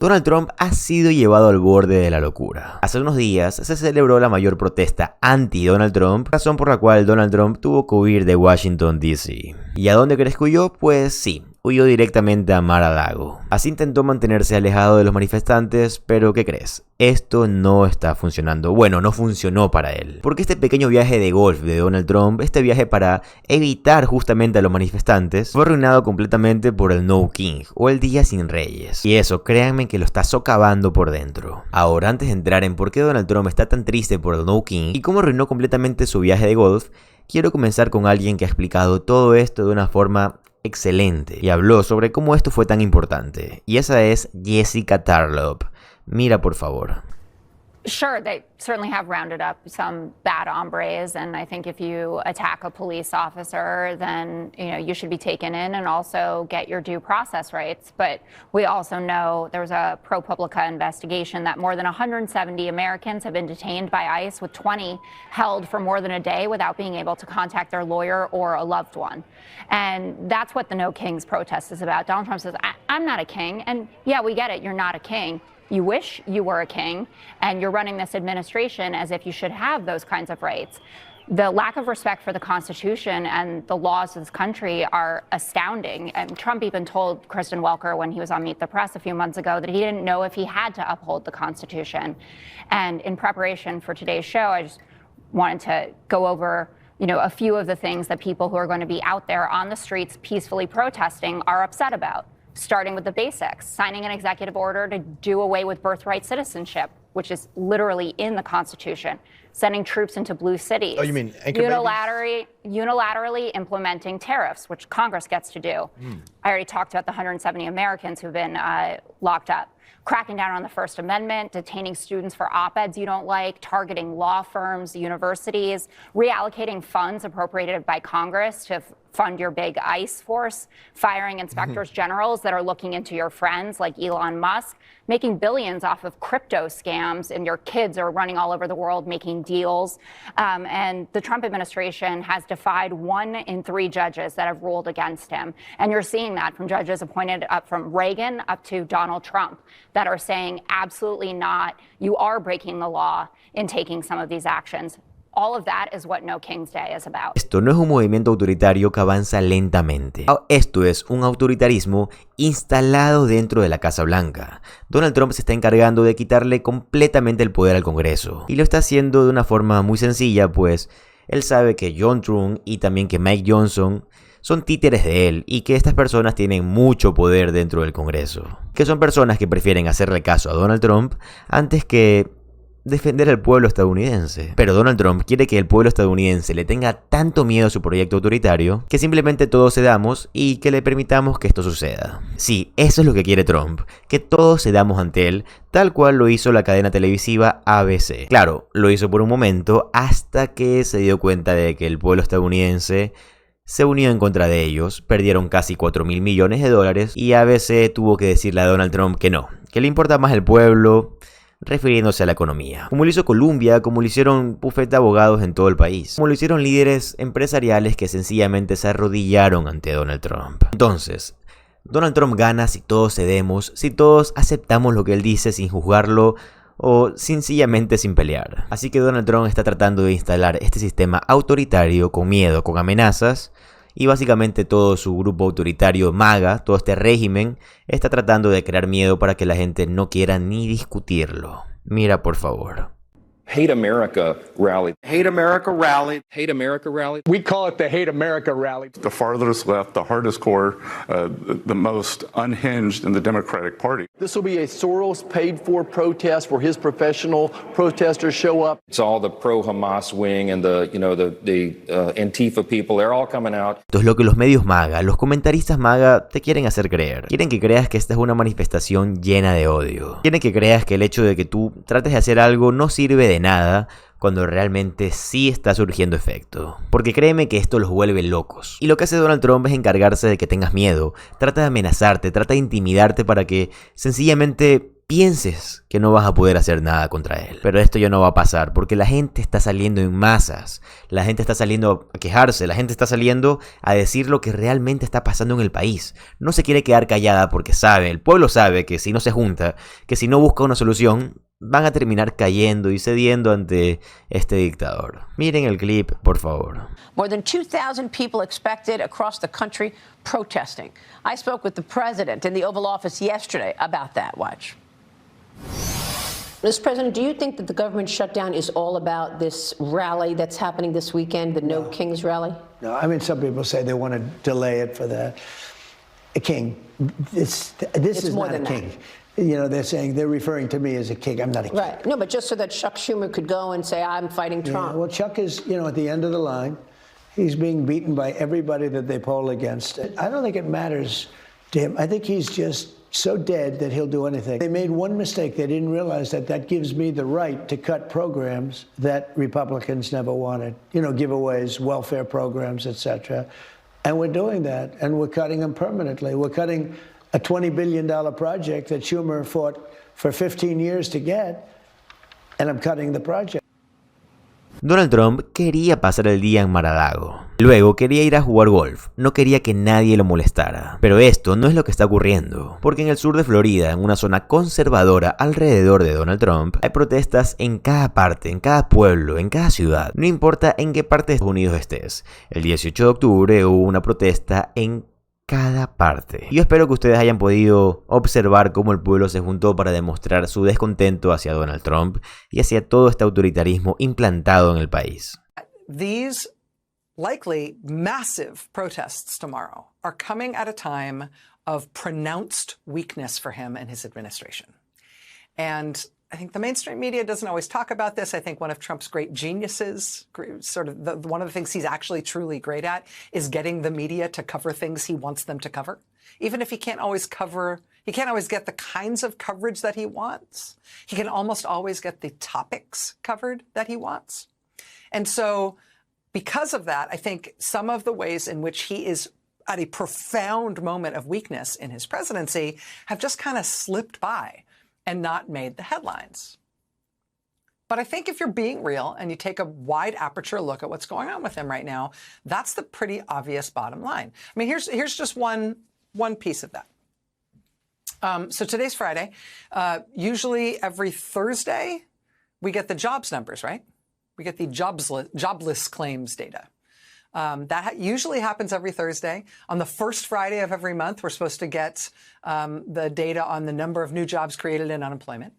Donald Trump ha sido llevado al borde de la locura. Hace unos días se celebró la mayor protesta anti-Donald Trump, razón por la cual Donald Trump tuvo que huir de Washington, D.C. ¿Y a dónde crees que huyó? Pues sí, huyó directamente a Mar-a-Lago. Así intentó mantenerse alejado de los manifestantes, pero ¿qué crees? Esto no está funcionando. Bueno, no funcionó para él. Porque este pequeño viaje de golf de Donald Trump, este viaje para evitar justamente a los manifestantes, fue arruinado completamente por el No King, o el Día Sin Reyes. Y eso, créanme que lo está socavando por dentro. Ahora, antes de entrar en por qué Donald Trump está tan triste por el No King y cómo arruinó completamente su viaje de golf, quiero comenzar con alguien que ha explicado todo esto de una forma excelente y habló sobre cómo esto fue tan importante. Y esa es Jessica Tarlop. Mira, por favor. Sure, they certainly have rounded up some bad hombres, and I think if you attack a police officer, then you should be taken in and also get your due process rights. But we also know there was a ProPublica investigation that more than 170 Americans have been detained by ICE, with 20 held for more than a day without being able to contact their lawyer or a loved one. And that's what the No Kings protest is about. Donald Trump says, I'm not a king, and yeah, we get it, you're not a king. You wish you were a king, and you're running this administration as if you should have those kinds of rights. The lack of respect for the Constitution and the laws of this country are astounding. And Trump even told Kristen Welker when he was on Meet the Press a few months ago that he didn't know if he had to uphold the Constitution. And in preparation for today's show, I just wanted to go over a few of the things that people who are going to be out there on the streets peacefully protesting are upset about. Starting with the basics, signing an executive order to do away with birthright citizenship, which is literally in the Constitution, sending troops into blue cities. Oh, you mean unilaterally implementing tariffs, which Congress gets to do. I already talked about the 170 Americans who've been locked up. Cracking down on the First Amendment, detaining students for op-eds you don't like, targeting law firms, universities, reallocating funds appropriated by Congress to fund your big ICE force, firing inspectors generals that are looking into your friends like Elon Musk, making billions off of crypto scams, and your kids are running all over the world making deals. And the Trump administration has defied 1 in 3 judges that have ruled against him. And you're seeing that from judges appointed up from Reagan up to Donald Trump that are saying absolutely not, you are breaking the law in taking some of these actions. All of that is what No King's Day is about. Esto no es un movimiento autoritario que avanza lentamente. Esto es un autoritarismo instalado dentro de la Casa Blanca. Donald Trump se está encargando de quitarle completamente el poder al Congreso. Y lo está haciendo de una forma muy sencilla, pues él sabe que John Trump y también que Mike Johnson son títeres de él y que estas personas tienen mucho poder dentro del Congreso. Que son personas que prefieren hacerle caso a Donald Trump antes que defender al pueblo estadounidense. Pero Donald Trump quiere que el pueblo estadounidense le tenga tanto miedo a su proyecto autoritario que simplemente todos cedamos y que le permitamos que esto suceda. Sí, eso es lo que quiere Trump, que todos cedamos ante él, tal cual lo hizo la cadena televisiva ABC. Claro, lo hizo por un momento hasta que se dio cuenta de que el pueblo estadounidense se unió en contra de ellos, perdieron casi $4.000 millones y ABC tuvo que decirle a Donald Trump que no, que le importa más el pueblo, refiriéndose a la economía. Como lo hizo Colombia, como lo hicieron bufetes de abogados en todo el país, como lo hicieron líderes empresariales que sencillamente se arrodillaron ante Donald Trump. Entonces, Donald Trump gana si todos cedemos, si todos aceptamos lo que él dice sin juzgarlo o sencillamente sin pelear. Así que Donald Trump está tratando de instalar este sistema autoritario con miedo, con amenazas, y básicamente todo su grupo autoritario MAGA, todo este régimen, está tratando de crear miedo para que la gente no quiera ni discutirlo. Mira, por favor. Hate America rally. Hate America rally. Hate America rally. We call it the Hate America rally. The farthest left, the hardest core, the most unhinged in the Democratic Party. This will be a Soros paid-for protest where his professional protesters show up. It's all the pro-Hamas wing and the Antifa people. They're all coming out. Esto es lo que los medios MAGA, los comentaristas MAGA te quieren hacer creer. Quieren que creas que esta es una manifestación llena de odio. Quieren que creas que el hecho de que tú trates de hacer algo no sirve de nada, cuando realmente sí está surgiendo efecto. Porque créeme que esto los vuelve locos. Y lo que hace Donald Trump es encargarse de que tengas miedo. Trata de amenazarte, trata de intimidarte para que sencillamente pienses que no vas a poder hacer nada contra él. Pero esto ya no va a pasar porque la gente está saliendo en masas, la gente está saliendo a quejarse, la gente está saliendo a decir lo que realmente está pasando en el país. No se quiere quedar callada porque sabe, el pueblo sabe que si no se junta, que si no busca una solución, van a terminar cayendo y cediendo ante este dictador. Miren el clip, por favor. More than 2,000 people expected across the country protesting. I spoke with the president in the Oval Office yesterday about that. Watch. Mr. President, do you think that the government shutdown is all about this rally that's happening this weekend, the No Kings rally? No, I mean, some people say they want to delay it for the king. This is more not a than king. You know, they're referring to me as a king. I'm not a king. Right. No, but just so that Chuck Schumer could go and say, I'm fighting Trump. Yeah, well, Chuck is, at the end of the line. He's being beaten by everybody that they poll against. I don't think it matters to him. I think he's just so dead that he'll do anything. They made one mistake. They didn't realize that gives me the right to cut programs that Republicans never wanted. Giveaways, welfare programs, etc. And we're doing that, and we're cutting them permanently. We're cutting a $20 billion project that Schumer fought for 15 years to get, and I'm cutting the project. Donald Trump quería pasar el día en Mar-a-Lago. Luego quería ir a jugar golf. No quería que nadie lo molestara. Pero esto no es lo que está ocurriendo. Porque en el sur de Florida, en una zona conservadora alrededor de Donald Trump, hay protestas en cada parte, en cada pueblo, en cada ciudad. No importa en qué parte de Estados Unidos estés. El 18 de octubre hubo una protesta en cada parte. Yo espero que ustedes hayan podido observar cómo el pueblo se juntó para demostrar su descontento hacia Donald Trump y hacia todo este autoritarismo implantado en el país. These likely massive protests tomorrow are coming at a time of pronounced weakness for him and his administration. And I think the mainstream media doesn't always talk about this. I think one of Trump's great geniuses, one of the things he's actually truly great at, is getting the media to cover things he wants them to cover. Even if he can't always get the kinds of coverage that he wants, he can almost always get the topics covered that he wants. And so because of that, I think some of the ways in which he is at a profound moment of weakness in his presidency have just kind of slipped by and not made the headlines. But I think if you're being real and you take a wide aperture look at what's going on with him right now, that's the pretty obvious bottom line. I mean, here's just one piece of that. So today's Friday. Usually every Thursday, we get the jobs numbers, right? We get the jobless claims data. That usually happens every Thursday. On the first Friday of every month, we're supposed to get the data on the number of new jobs created in unemployment.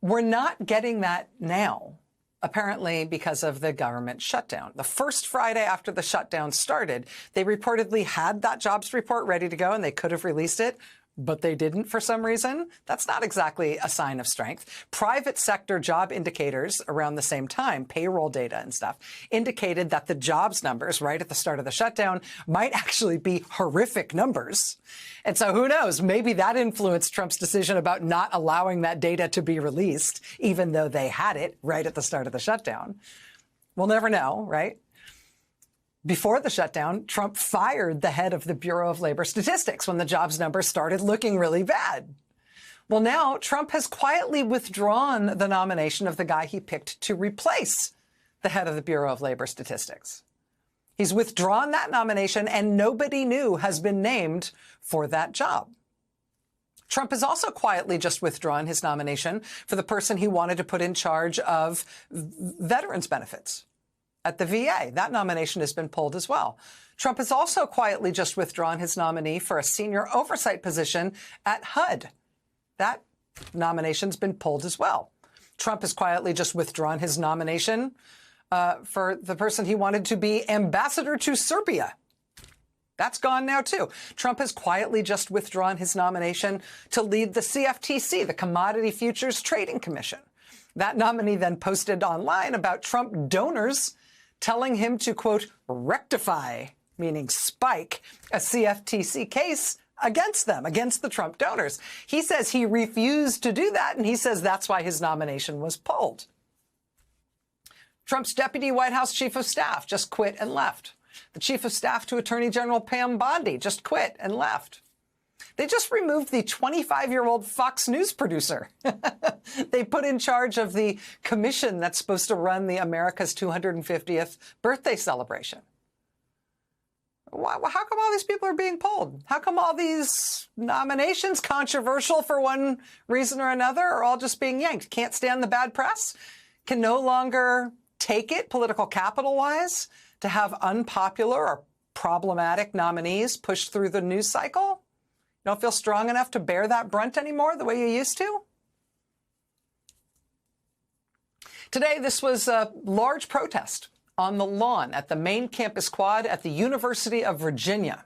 We're not getting that now, apparently because of the government shutdown. The first Friday after the shutdown started, they reportedly had that jobs report ready to go and they could have released it, but they didn't for some reason. That's not exactly a sign of strength. Private sector job indicators around the same time, payroll data and stuff, indicated that the jobs numbers right at the start of the shutdown might actually be horrific numbers. And so who knows, maybe that influenced Trump's decision about not allowing that data to be released, even though they had it right at the start of the shutdown. We'll never know, right? Before the shutdown, Trump fired the head of the Bureau of Labor Statistics when the jobs numbers started looking really bad. Well, now Trump has quietly withdrawn the nomination of the guy he picked to replace the head of the Bureau of Labor Statistics. He's withdrawn that nomination and nobody new has been named for that job. Trump has also quietly just withdrawn his nomination for the person he wanted to put in charge of veterans benefits at the VA. That nomination has been pulled as well. Trump has also quietly just withdrawn his nominee for a senior oversight position at HUYE. That nomination's been pulled as well. Trump has quietly just withdrawn his nomination for the person he wanted to be ambassador to Serbia. That's gone now, too. Trump has quietly just withdrawn his nomination to lead the CFTC, the Commodity Futures Trading Commission. That nominee then posted online about Trump donors telling him to, quote, rectify, meaning spike, a CFTC case against them, against the Trump donors. He says he refused to do that, and he says that's why his nomination was pulled. Trump's deputy White House chief of staff just quit and left. The chief of staff to Attorney General Pam Bondi just quit and left. They just removed the 25-year-old Fox News producer. They put in charge of the commission that's supposed to run the America's 250th birthday celebration. How come all these people are being pulled? How come all these nominations, controversial for one reason or another, are all just being yanked? Can't stand the bad press? Can no longer take it, political capital-wise, to have unpopular or problematic nominees pushed through the news cycle? You don't feel strong enough to bear that brunt anymore the way you used to? Today, this was a large protest on the lawn at the main campus quad at the University of Virginia.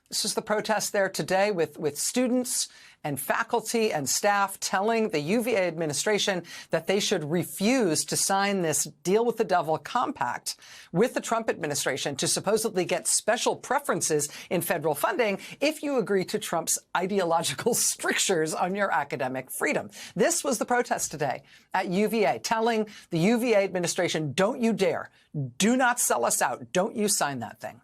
This is the protest there today with students and faculty and staff telling the UVA administration that they should refuse to sign this deal with the devil compact with the Trump administration to supposedly get special preferences in federal funding if you agree to Trump's ideological strictures on your academic freedom. This was the protest today at UVA, telling the UVA administration, don't you dare, do not sell us out, don't you sign that thing.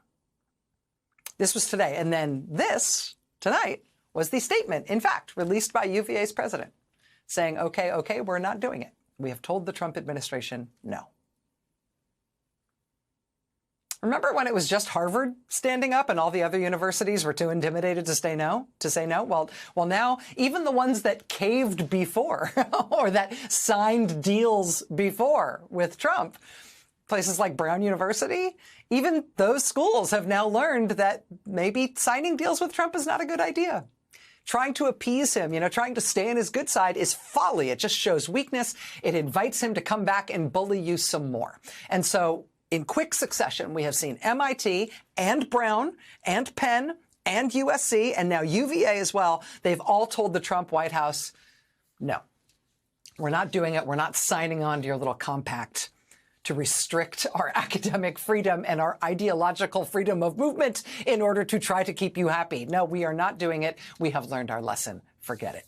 This was today. And then this, tonight, was the statement, in fact, released by UVA's president, saying, okay, we're not doing it. We have told the Trump administration no. Remember when it was just Harvard standing up and all the other universities were too intimidated to say no? Well, now even the ones that caved before or that signed deals before with Trump, places like Brown University, even those schools have now learned that maybe signing deals with Trump is not a good idea. Trying to appease him, trying to stay on his good side is folly. It just shows weakness. It invites him to come back and bully you some more. And so in quick succession, we have seen MIT and Brown and Penn and USC and now UVA as well. They've all told the Trump White House, no, we're not doing it. We're not signing on to your little compact to restrict our academic freedom and our ideological freedom of movement in order to try to keep you happy. No, we are not doing it. We have learned our lesson. Forget it.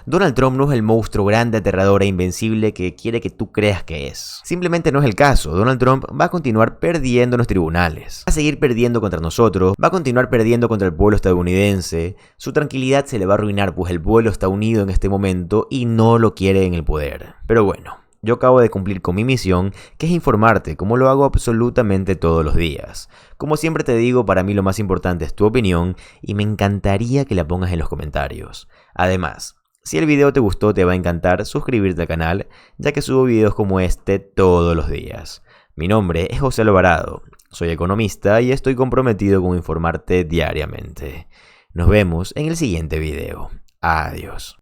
Donald Trump no es el monstruo grande, aterrador e invencible que quiere que tú creas que es. Simplemente no es el caso. Donald Trump va a continuar perdiendo en los tribunales. Va a seguir perdiendo contra nosotros. Va a continuar perdiendo contra el pueblo estadounidense. Su tranquilidad se le va a arruinar, pues el pueblo está unido en este momento y no lo quiere en el poder. Pero bueno, yo acabo de cumplir con mi misión, que es informarte, como lo hago absolutamente todos los días. Como siempre te digo, para mí lo más importante es tu opinión y me encantaría que la pongas en los comentarios. Además, si el video te gustó, te va a encantar suscribirte al canal, ya que subo videos como este todos los días. Mi nombre es José Alvarado, soy economista y estoy comprometido con informarte diariamente. Nos vemos en el siguiente video. Adiós.